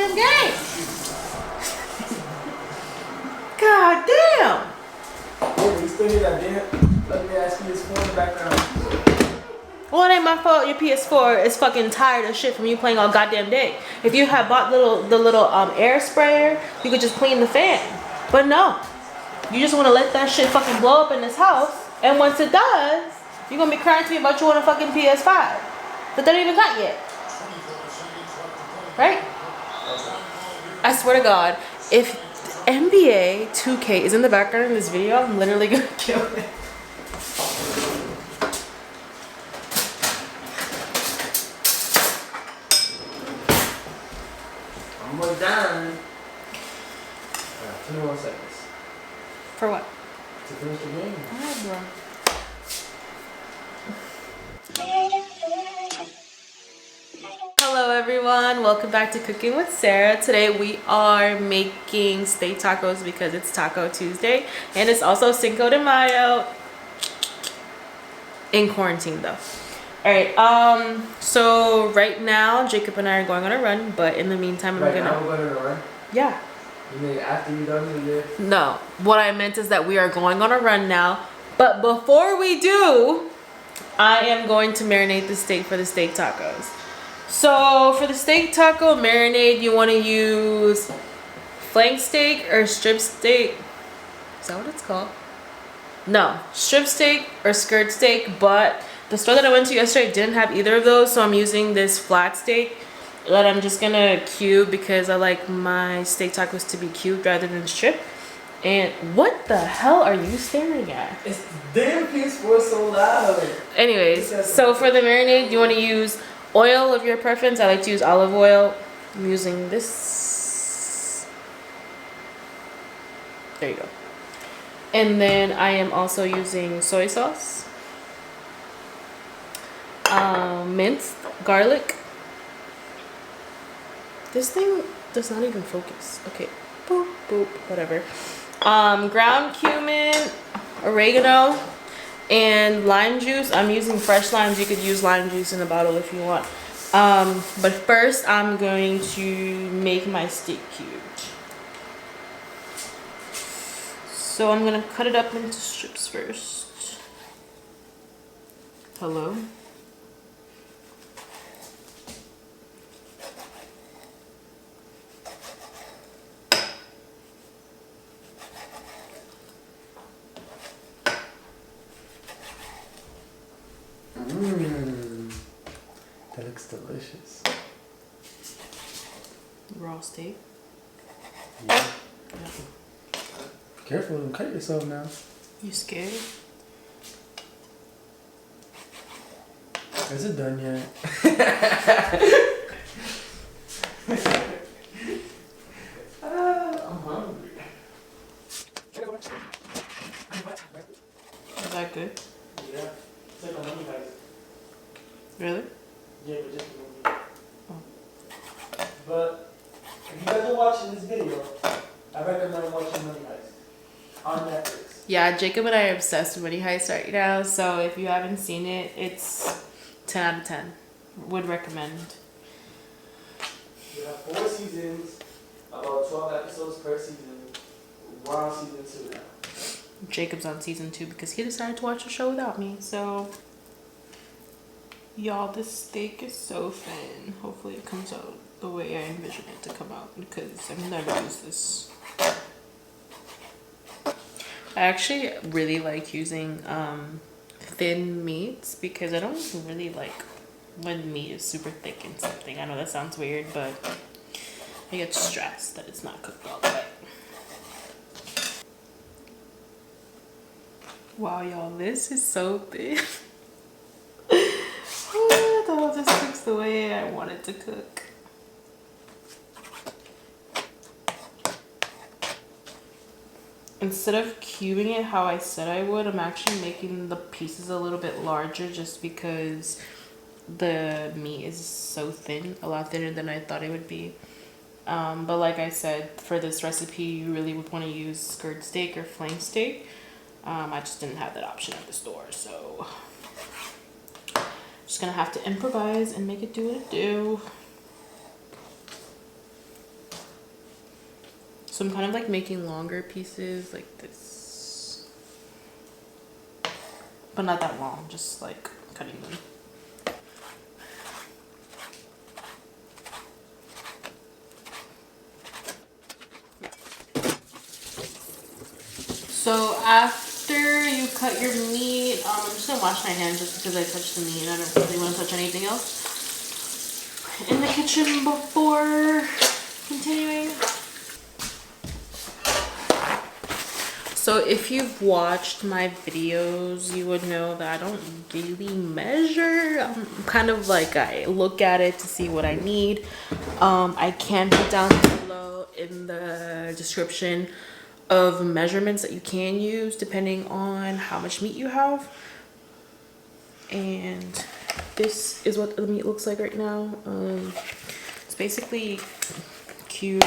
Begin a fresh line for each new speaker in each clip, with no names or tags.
goddamn game. God damn.
Yeah, you still hear that damn ugly ass PS4 in the background.
Well, it ain't my fault. Your PS4 is fucking tired of shit from you playing all goddamn day. If you had bought the little air sprayer, you could just clean the fan. But no, you just want to let that shit fucking blow up in this house. And once it does, you're gonna be crying to me about you want a fucking PS5 that they don't even got yet. Right? I swear to God, if NBA 2K is in the background in this video, I'm literally gonna kill it.
Almost done. 21 seconds.
For what?
To finish the game.
Alright, bro. Hello everyone, welcome back to Cooking with Sarah. Today we are making steak tacos because it's Taco Tuesday and it's also Cinco de Mayo. In quarantine though. Alright, so right now Jacob and I are going on a run, but in the meantime
Now we're going on a run?
Yeah.
You mean after you done with it?
No, what I meant is that we are going on a run now, but before we do, I am going to marinate the steak for the steak tacos. So for the steak taco marinade, you want to use flank steak or strip steak. Is that what it's called? No, strip steak or skirt steak, but the store that I went to yesterday didn't have either of those, so I'm using this flat steak that I'm just gonna cube because I like my steak tacos to be cubed rather than strip. And what the hell are you staring at?
It's damn PS4 so loud.
Anyways, so for the marinade, you want to use oil of your preference. I like to use olive oil. I'm using this. There you go. And then I am also using soy sauce, minced garlic. This thing does not even focus. Okay, boop, boop, whatever. Ground cumin, oregano, and lime juice. I'm using fresh limes. You could use lime juice in a bottle if you want. But first I'm going to make my steak cubed. So I'm gonna cut it up into strips first. Hello?
That looks delicious.
Raw steak.
Yeah.
Yeah.
Careful, don't cut yourself now.
You scared?
Is it done yet? I'm hungry.
Is that good?
Yeah. It's like a money heist.
Really?
Yeah, but just a movie. Oh. But if you guys are watching this video, I recommend watching Money Heist on Netflix.
Yeah, Jacob and I are obsessed with Money Heist right now. So if you haven't seen it, it's 10 out of 10. Would recommend.
We have 4 seasons, about 12 episodes per season. We're on season 2 now.
Jacob's on season 2 because he decided to watch the show without me. So, y'all, this steak is so thin. Hopefully it comes out the way I envision it to come out because I've never used this. I actually really like using thin meats because I don't really like when meat is super thick in something. I know that sounds weird, but I get stressed that it's not cooked all the way. Wow, y'all, this is so thin. I hope this cooks the way I want it to cook. Instead of cubing it how I said I would, I'm actually making the pieces a little bit larger just because the meat is so thin, a lot thinner than I thought it would be. But like I said, for this recipe, you really would want to use skirt steak or flank steak. I just didn't have that option at the store, so just gonna have to improvise and make it do what it do. So I'm kind of like making longer pieces like this, but not that long, just like cutting them. So after you cut your meat, I'm just gonna wash my hands just because I touched the meat. I don't really want to touch anything else in the kitchen before continuing. So if you've watched my videos, you would know that I don't really measure. I'm kind of like, I look at it to see what I need. I can put down below in the description of measurements that you can use depending on how much meat you have. And this is what the meat looks like right now. It's basically cubed.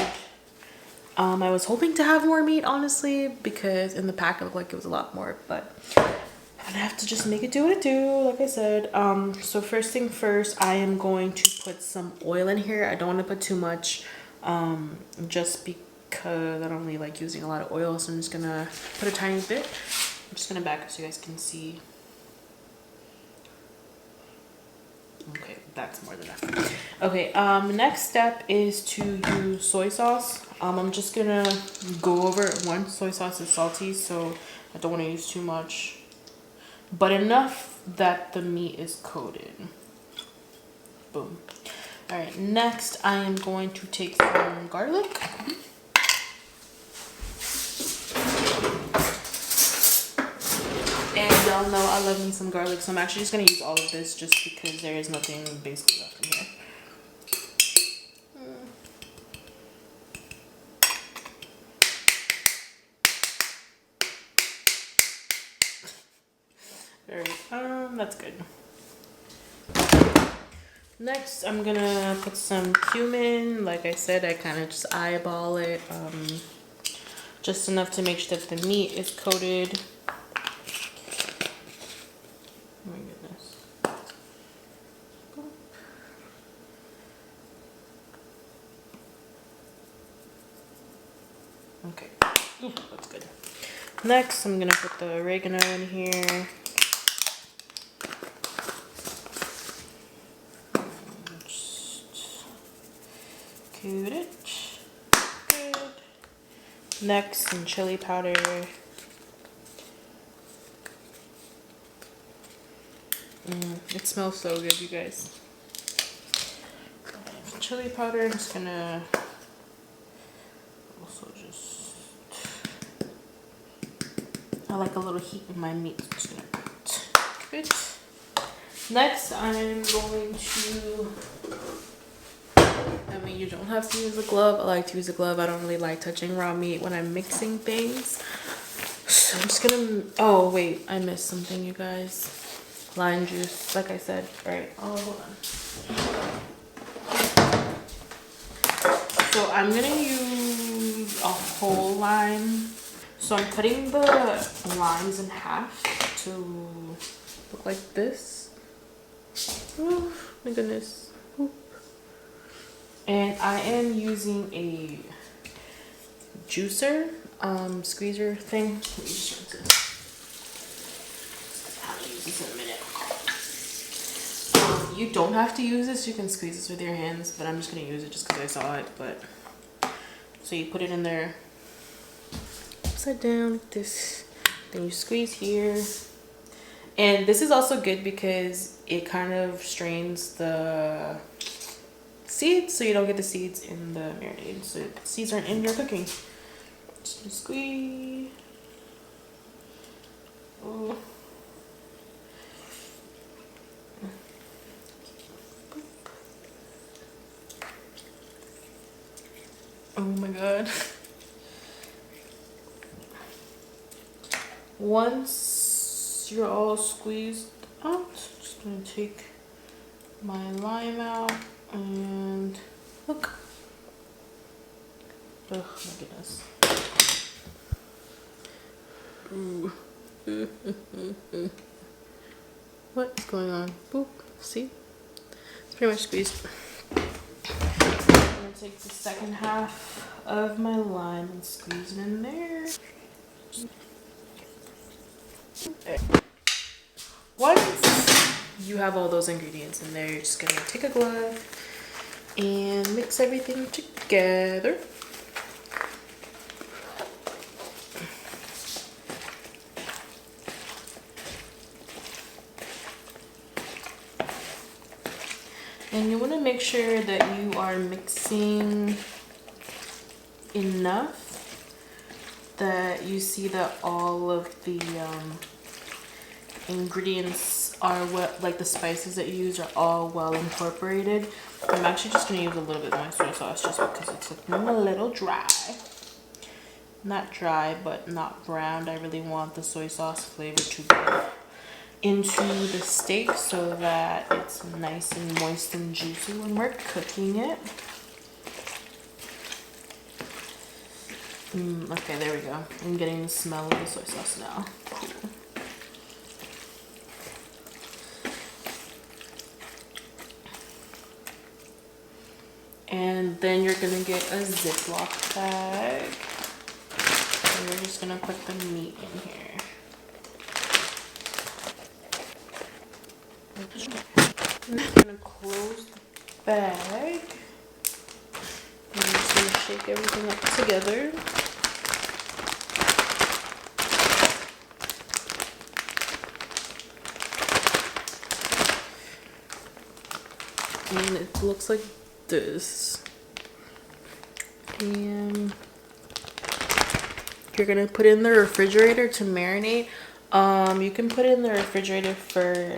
I was hoping to have more meat, honestly, because in the pack it looked like it was a lot more, but I'm gonna have to just make it do what it do, like I said. So first thing first, I am going to put some oil in here. I don't want to put too much, just because I don't really like using a lot of oil, so I'm just gonna put a tiny bit. I'm just gonna back up so you guys can see. Okay, that's more than enough. Okay, next step is to use soy sauce. I'm just gonna go over it once. Soy sauce is salty, so I don't want to use too much, but enough that the meat is coated. Boom. All right, next I am going to take some garlic. And y'all know I love me some garlic, so I'm actually just gonna use all of this just because there is nothing basically left in here. Alright, that's good. Next, I'm gonna put some cumin. Like I said, I kind of just eyeball it, just enough to make sure that the meat is coated. Oh my goodness. Okay, ooh, that's good. Next, I'm gonna put the oregano in here. Just coat it. Good. Next, some chili powder. It smells so good, you guys. Chili powder, I'm just gonna also just, I like a little heat in my meat. I'm just gonna put it. Next, I'm going to, I mean, you don't have to use a glove. I like to use a glove. I don't really like touching raw meat when I'm mixing things. So I'm just gonna, oh wait, I missed something, you guys. Lime juice, like I said. All right, oh, hold on. So I'm gonna use a whole lime. So I'm cutting the limes in half to look like this. Oh my goodness. Oop. And I am using a juicer, squeezer thing. Let me just rinse this. I'll use this in a minute. You don't have to use this. You can squeeze this with your hands, but I'm just gonna use it just because I saw it. But so you put it in there upside down like this. Then you squeeze here. And this is also good because it kind of strains the seeds, so you don't get the seeds in the marinade. So the seeds aren't in your cooking. Just gonna squeeze. Oh. Oh my god. Once you're all squeezed out, I'm just gonna take my lime out and look. Oh my goodness. Ooh. What is going on? Boop. See? It's pretty much squeezed. I'm gonna take the second half of my lime and squeeze it in there. Once you have all those ingredients in there, you're just gonna take a glove and mix everything together. And you want to make sure that you are mixing enough that you see that all of the ingredients are like the spices that you use are all well incorporated. I'm actually just going to use a little bit more soy sauce just because it's looking a little dry. Not dry, but not browned. I really want the soy sauce flavor to go into the steak so that it's nice and moist and juicy when we're cooking it. Okay, there we go. I'm getting the smell of the soy sauce now. Cool. And then you're gonna get a Ziploc bag. And we're just gonna put the meat in here. I'm gonna close the bag. I'm just gonna shake everything up together. And it looks like this. And you're gonna put it in the refrigerator to marinate. You can put it in the refrigerator for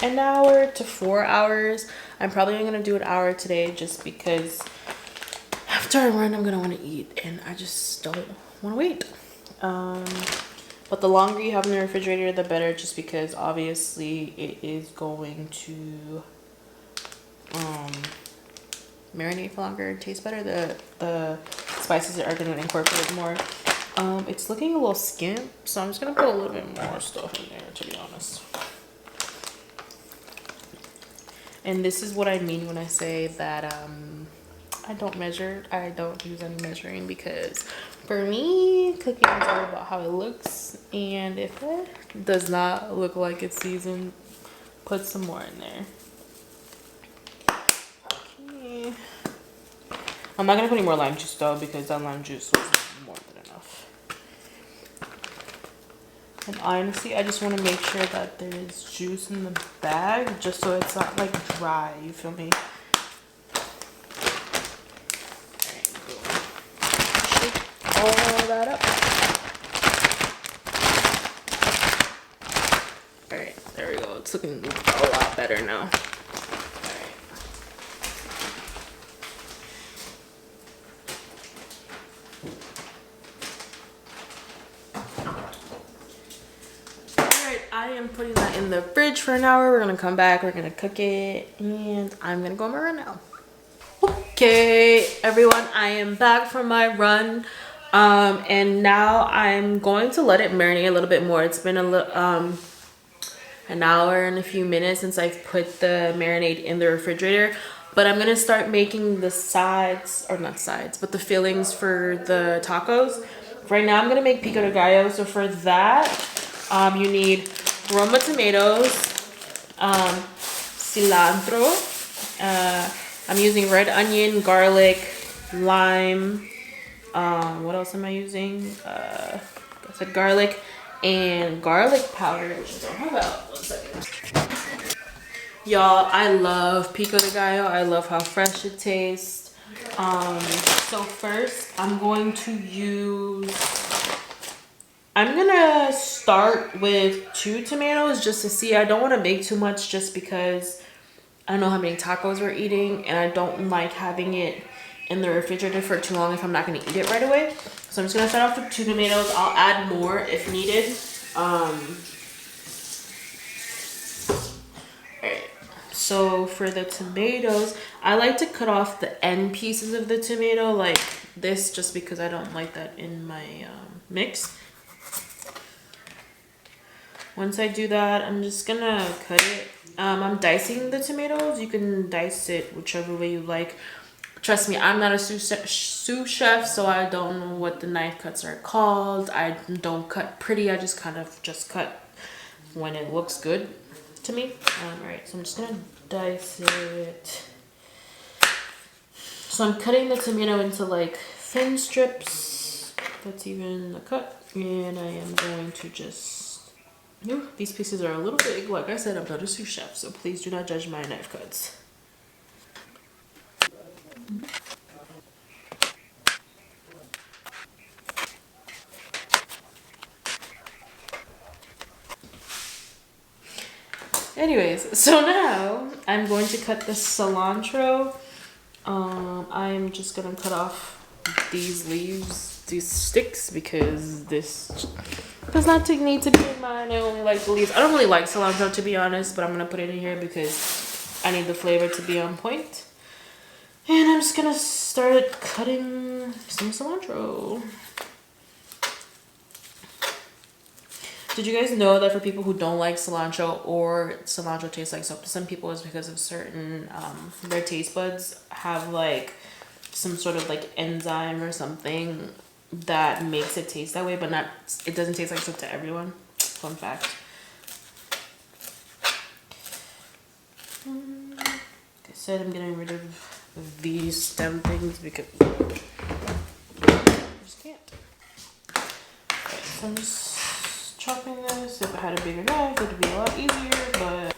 an hour to 4 hours. I'm probably only gonna do an hour today just because after I run I'm gonna want to eat and I just don't want to wait. But the longer you have in the refrigerator the better, just because obviously it is going to marinate for longer and taste better. The spices are going to incorporate more. It's looking a little skimp, so I'm just gonna put a little bit more stuff in there, to be honest. And this is what I mean when I say that I don't measure. I don't use any measuring, because for me, cooking is all about how it looks. And if it does not look like it's seasoned, put some more in there. Okay. I'm not gonna put any more lime juice though, because that lime juice was more than enough. And honestly, I just want to make sure that there is juice in the bag, just so it's not like dry, you feel me? Shake all that up. Alright, there we go. It's looking a lot better now. I am putting that in the fridge for an hour. We're gonna come back, we're gonna cook it, and I'm gonna go on my run now. Okay, everyone, I am back from my run, and now I'm going to let it marinate a little bit more. It's been an hour and a few minutes since I've put the marinade in the refrigerator, but I'm gonna start making the sides, or not sides, but the fillings for the tacos. Right now I'm gonna make pico de gallo, so for that you need Roma tomatoes, cilantro, I'm using red onion, garlic, lime, what else am I using? I said garlic, and garlic powder, which I don't have out. 1 second. Y'all, I love pico de gallo. I love how fresh it tastes. So first I'm going to start with 2 tomatoes just to see. I don't want to make too much just because I don't know how many tacos we're eating, and I don't like having it in the refrigerator for too long if I'm not going to eat it right away. So I'm just going to start off with 2 tomatoes. I'll add more if needed. Alright, so for the tomatoes, I like to cut off the end pieces of the tomato like this, just because I don't like that in my mix. Once I do that, I'm just gonna cut it. I'm dicing the tomatoes. You can dice it whichever way you like. Trust me, I'm not a sous chef, so I don't know what the knife cuts are called. I don't cut pretty. I just kind of just cut when it looks good to me. All right, so I'm just gonna dice it. So I'm cutting the tomato into like thin strips. That's even a cut. And I am going to just, these pieces are a little big. Like I said, I'm not a sous chef, so please do not judge my knife cuts. Anyways, so now I'm going to cut the cilantro. I'm just gonna cut off these leaves, these sticks, because this does not need to be in mine. I only like the leaves. I don't really like cilantro, to be honest, but I'm gonna put it in here because I need the flavor to be on point. And I'm just gonna start cutting some cilantro. Did you guys know that for people who don't like cilantro, or cilantro tastes like soap to some people, is because of certain their taste buds have like some sort of like enzyme or something that makes it taste that way, but not, it doesn't taste like soap to everyone. Fun fact. Like I said, I'm getting rid of these stem things because I just can't. Okay, so I'm just chopping this. If I had a bigger knife, it would be a lot easier, but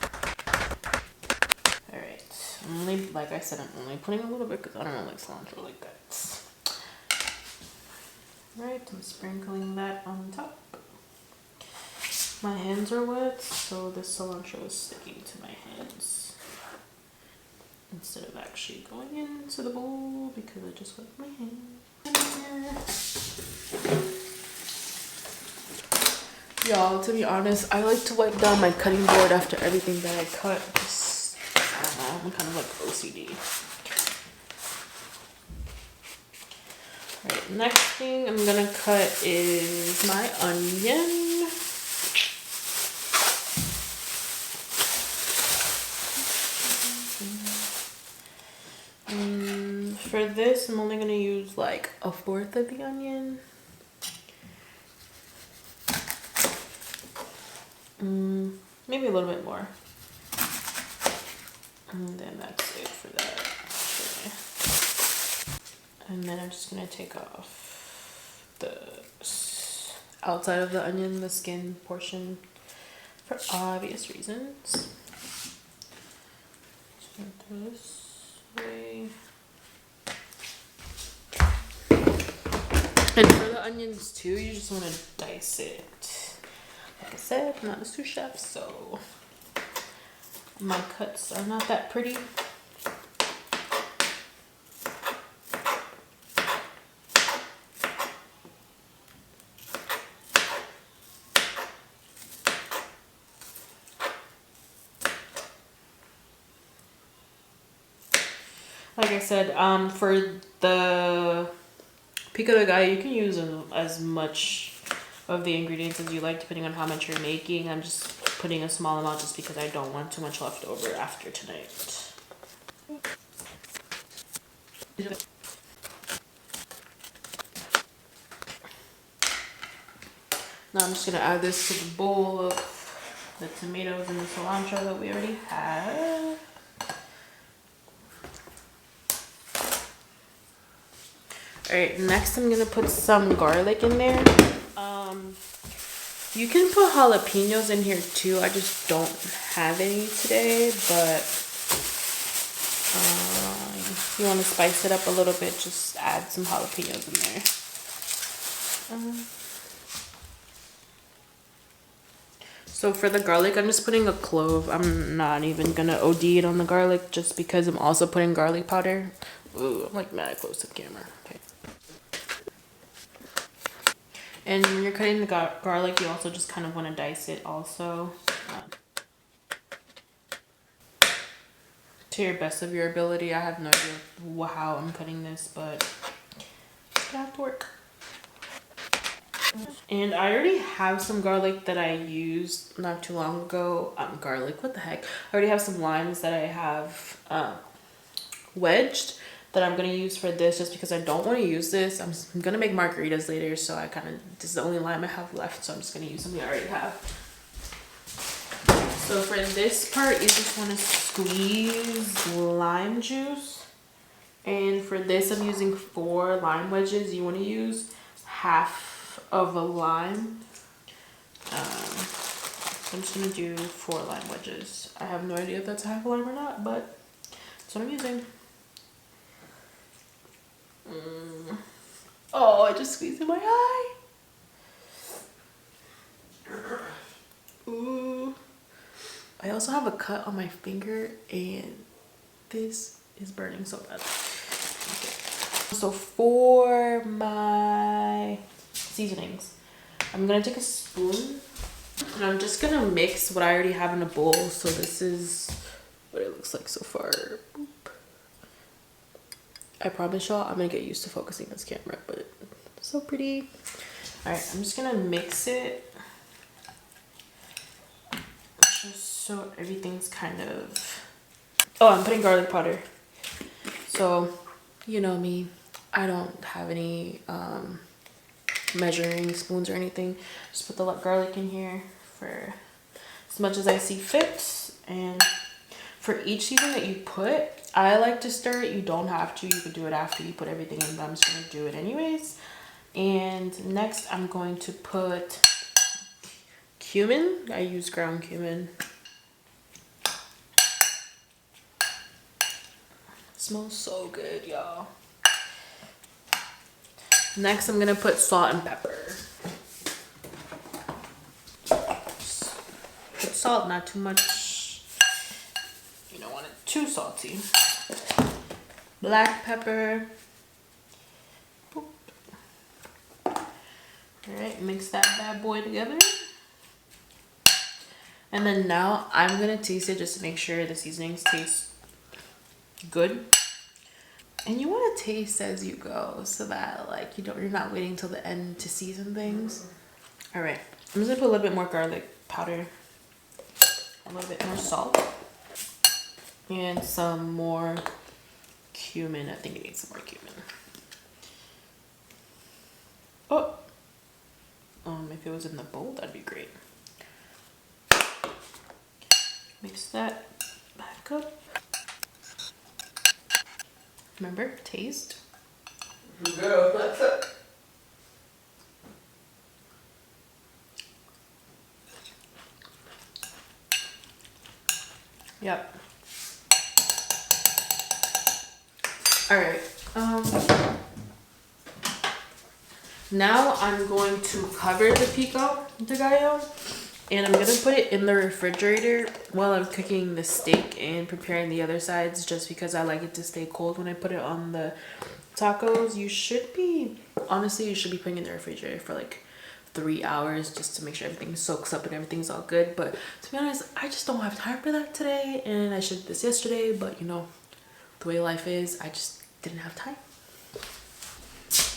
alright. I'm only, like I said, I'm only putting a little bit because I don't like cilantro like that. Alright, I'm sprinkling that on top. My hands are wet, so the cilantro is sticking to my hands instead of actually going into the bowl because I just wet my hands. Y'all, to be honest, I like to wipe down my cutting board after everything that I cut. Just, I don't know, I'm kind of like OCD. Alright, next thing I'm gonna cut is my onion. For this, I'm only gonna use like 1/4 of the onion. Maybe a little bit more. And then that's it for that. Okay. And then I'm just gonna take off the outside of the onion, the skin portion, for obvious reasons. Just this way. And for the onions too, you just want to dice it. Like I said, I'm not a sous chef, so my cuts are not that pretty. Like I said, for the pico de gallo, you can use as much of the ingredients as you like, depending on how much you're making. I'm just putting a small amount just because I don't want too much left over after tonight. Now I'm just gonna add this to the bowl of the tomatoes and the cilantro that we already have. Alright, next I'm gonna put some garlic in there. You can put jalapenos in here too. I just don't have any today, but if you want to spice it up a little bit, just add some jalapenos in there. So for the garlic, I'm just putting a clove. I'm not even gonna OD it on the garlic just because I'm also putting garlic powder. Ooh, I'm like mad close to the camera. Okay. And when you're cutting the garlic, you also just kind of want to dice it also. To your best of your ability. I have no idea how I'm cutting this, but it's gonna have to work. And I already have some garlic that I used not too long ago. Garlic, what the heck? I already have some limes that I have wedged that I'm gonna use for this, just because I don't want to use this. I'm gonna make margaritas later, so I kind of, this is the only lime I have left, so I'm just gonna use something I already have. So for this part, you just want to squeeze lime juice, and for this I'm using 4 lime wedges. You want to use half of a lime. I'm just gonna do 4 lime wedges. I have no idea if that's half a lime or not, but that's what I'm using. Oh, I just squeezed in my eye. Ooh. I also have a cut on my finger, and this is burning so bad. Okay. So for my seasonings, I'm gonna take a spoon, and I'm just gonna mix what I already have in a bowl. So this is what it looks like so far. Boop. I promise y'all, I'm gonna get used to focusing this camera, but it's so pretty. All right, I'm just gonna mix it just so everything's kind of, oh, I'm putting garlic powder. So, you know me, I don't have any measuring spoons or anything. Just put the garlic in here for as much as I see fit. And for each seasoning that you put, I like to stir it. You don't have to. You could do it after you put everything in, but I'm just going to do it anyways. And next, I'm going to put cumin. I use ground cumin. Smells so good, y'all. Next, I'm gonna put salt and pepper. Put salt, not too much. You don't want it too salty. Black pepper. Boop. All right, mix that bad boy together. And then now I'm gonna taste it just to make sure the seasonings taste good. And you want to taste as you go, so that like you're not waiting till the end to season things. All right, I'm just gonna put a little bit more garlic powder, a little bit more salt, and some more cumin. I think it needs some more cumin. Oh, if it was in the bowl, that'd be great. Mix that back up. Remember, taste.
Girl.
Yep. All right. Now I'm going to cover the pico de gallo, and I'm gonna put it in the refrigerator while I'm cooking the steak and preparing the other sides, just because I like it to stay cold when I put it on the tacos. You should be putting it in the refrigerator for like 3 hours just to make sure everything soaks up and everything's all good. But to be honest, I just don't have time for that today, and I should have this yesterday, but you know, the way life is, I just didn't have time.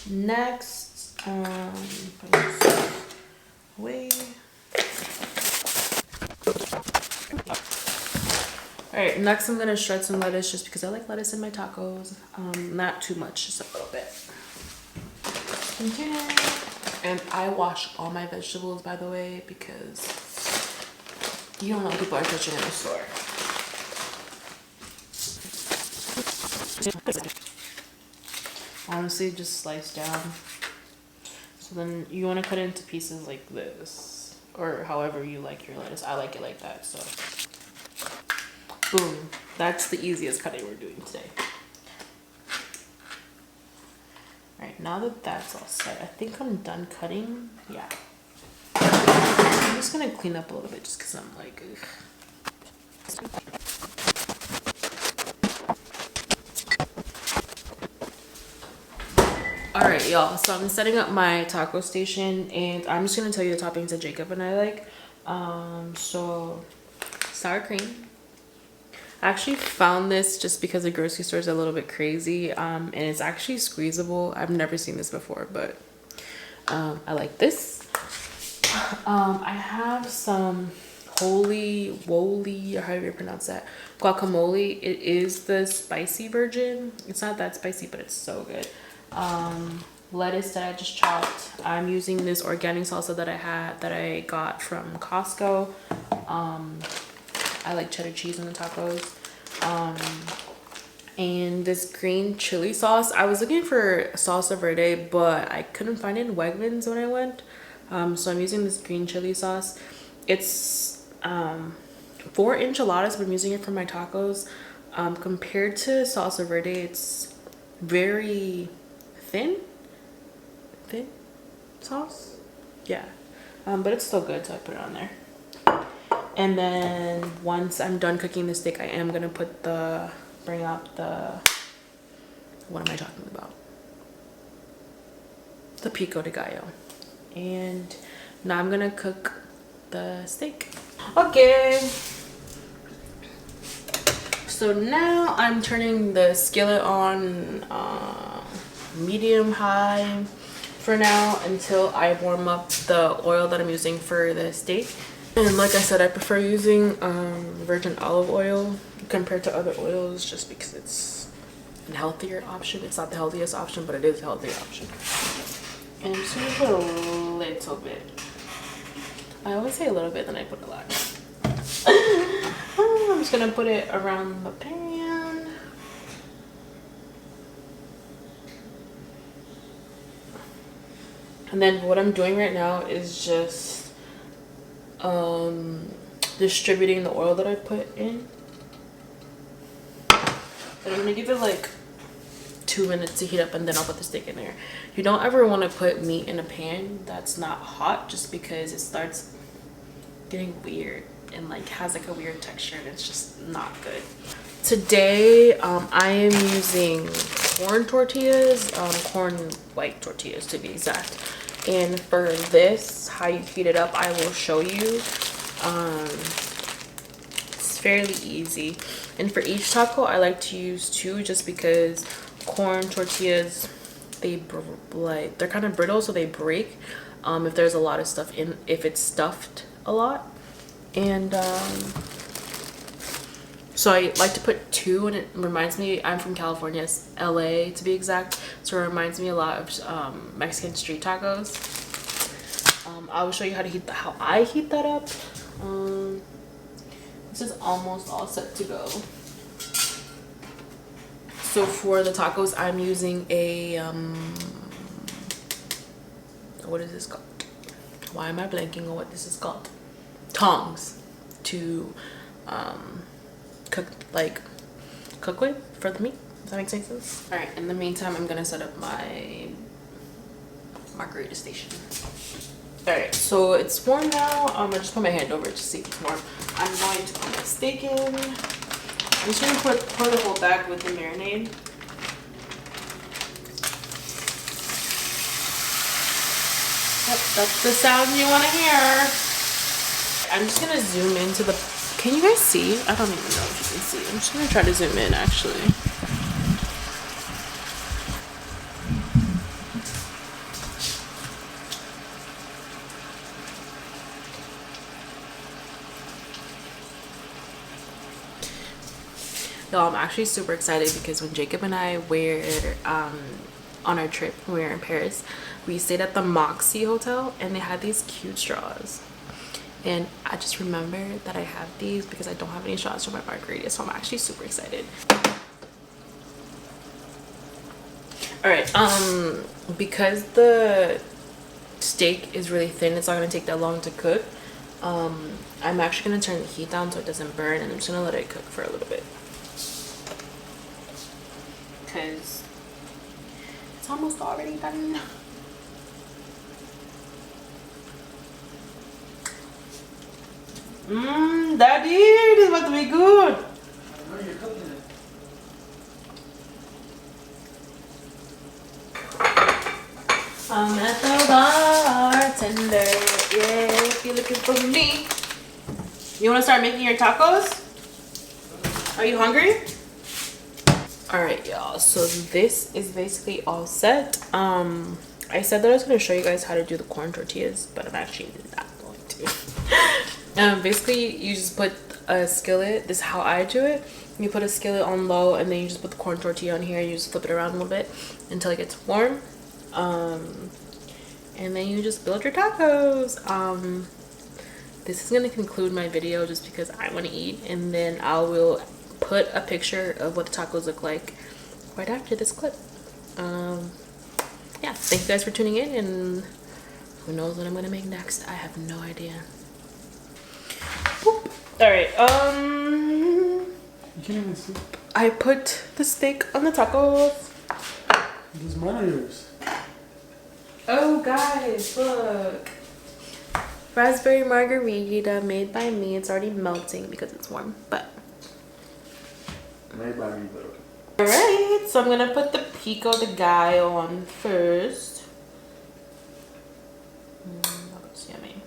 Next, put this away. All right, next I'm gonna shred some lettuce, just because I like lettuce in my tacos. Not too much, just a little bit. Container. And I wash all my vegetables, by the way, because you don't know what people are touching in the store. Honestly, just slice down. So then you want to cut it into pieces like this, or however you like your lettuce. I like it like that, so boom. That's the easiest cutting we're doing today. All right, now that that's all set, I think I'm done cutting. Yeah. I'm just gonna clean up a little bit just because I'm like, ugh. All right, y'all, so I'm setting up my taco station, and I'm just gonna tell you the toppings that Jacob and I like. So sour cream. I actually found this just because the grocery store is a little bit crazy, and it's actually squeezable. I've never seen this before, but I like this. I have some holy woly, or however you pronounce that, guacamole. It is the spicy version. It's not that spicy, but it's so good. Lettuce that I just chopped. I'm using this organic salsa that I got from Costco. I like cheddar cheese in the tacos. And this green chili sauce. I was looking for salsa verde, but I couldn't find it in Wegmans when I went. So I'm using this green chili sauce. It's for enchiladas, but I'm using it for my tacos. Compared to salsa verde, it's very thin sauce. Yeah, but it's still good, so I put it on there. And then once I'm done cooking the steak, I am gonna bring out what am I talking about? The pico de gallo. And now I'm gonna cook the steak. Okay. So now I'm turning the skillet on medium high for now until I warm up the oil that I'm using for the steak. And like I said, I prefer using virgin olive oil compared to other oils just because it's a healthier option. It's not the healthiest option, but it is a healthier option. And I'm just gonna put a little bit. I always say a little bit, then I put a lot. I'm just gonna put it around the pan. And then what I'm doing right now is just distributing the oil that I put in. And I'm gonna give it like 2 minutes to heat up, and then I'll put the steak in there. You don't ever want to put meat in a pan that's not hot, just because it starts getting weird and like has like a weird texture, and it's just not good. Today I am using corn tortillas, corn white tortillas to be exact. And for this, how you heat it up, I will show you. It's fairly easy. And for each taco, I like to use 2 just because corn tortillas, they're kind of brittle, so they break if there's a lot of stuff in, if it's stuffed a lot. And so I like to put 2, and it reminds me, I'm from California, LA to be exact, so it reminds me a lot of Mexican street tacos. I will show you how I heat that up. This is almost all set to go. So for the tacos, I'm using a what is this called? Why am I blanking on what this is called? Tongs to cook with for the meat. Does that make sense? All right, in the meantime, I'm gonna set up my margarita station. All right, so it's warm now. I just put my hand over it to see if it's warm. I'm going to put my steak in. I'm just gonna pour the whole bag with the marinade. Yep, that's the sound you want to hear. I'm just gonna zoom into the. Can you guys see? I don't even know if you can see. I'm just gonna try to zoom in actually. So I'm actually super excited because when Jacob and I were on our trip when we were in Paris, we stayed at the Moxie Hotel, and they had these cute straws. And I just remember that I have these because I don't have any straws for my margarita, so I'm actually super excited. All right, because the steak is really thin, it's not gonna take that long to cook. I'm actually gonna turn the heat down so it doesn't burn, and I'm just gonna let it cook for a little bit. Because it's almost already done. Daddy, this is about to be good.
I know you're cooking it.
I'm at the bartender, yeah, if you're looking for me. You want to start making your tacos? Are you hungry? Alright, y'all, so this is basically all set. I said that I was going to show you guys how to do the corn tortillas, but I'm actually not going to. Basically, you just put a skillet. This is how I do it. You put a skillet on low, and then you just put the corn tortilla on here. You just flip it around a little bit until it gets warm. And then you just build your tacos. This is gonna conclude my video just because I want to eat, and then I will put a picture of what the tacos look like right after this clip. Yeah, thank you guys for tuning in, and who knows what I'm gonna make next. I have no idea. All right,
You can't even see.
I put the steak on the tacos.
This is mine or yours?
Oh guys, look. Raspberry margarita made by me. It's already melting because it's warm, but.
Made by me, but okay.
Alright, so I'm gonna put the pico de gallo on first. That looks yummy.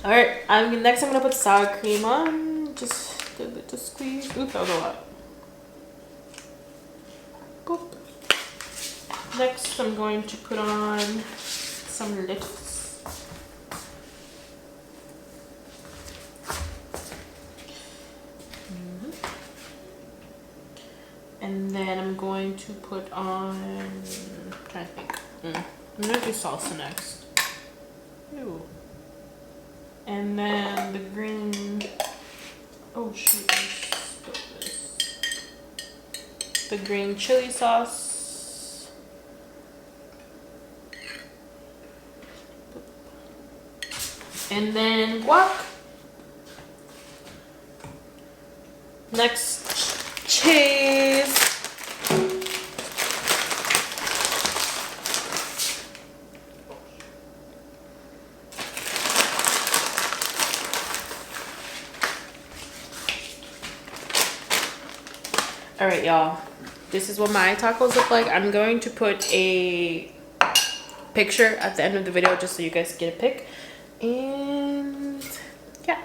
Alright, next I'm gonna put sour cream on. Just a little squeeze. Oops, that was a lot. Boop. Next, I'm going to put on some lettuce. And then I'm going to put on, I'm trying to think. I'm gonna do salsa next. Ew. And then the green, oh shoot, I spilled this. The green chili sauce. And then guac. Next, cheese. All right, y'all. This is what my tacos look like. I'm going to put a picture at the end of the video just so you guys get a pic. And yeah.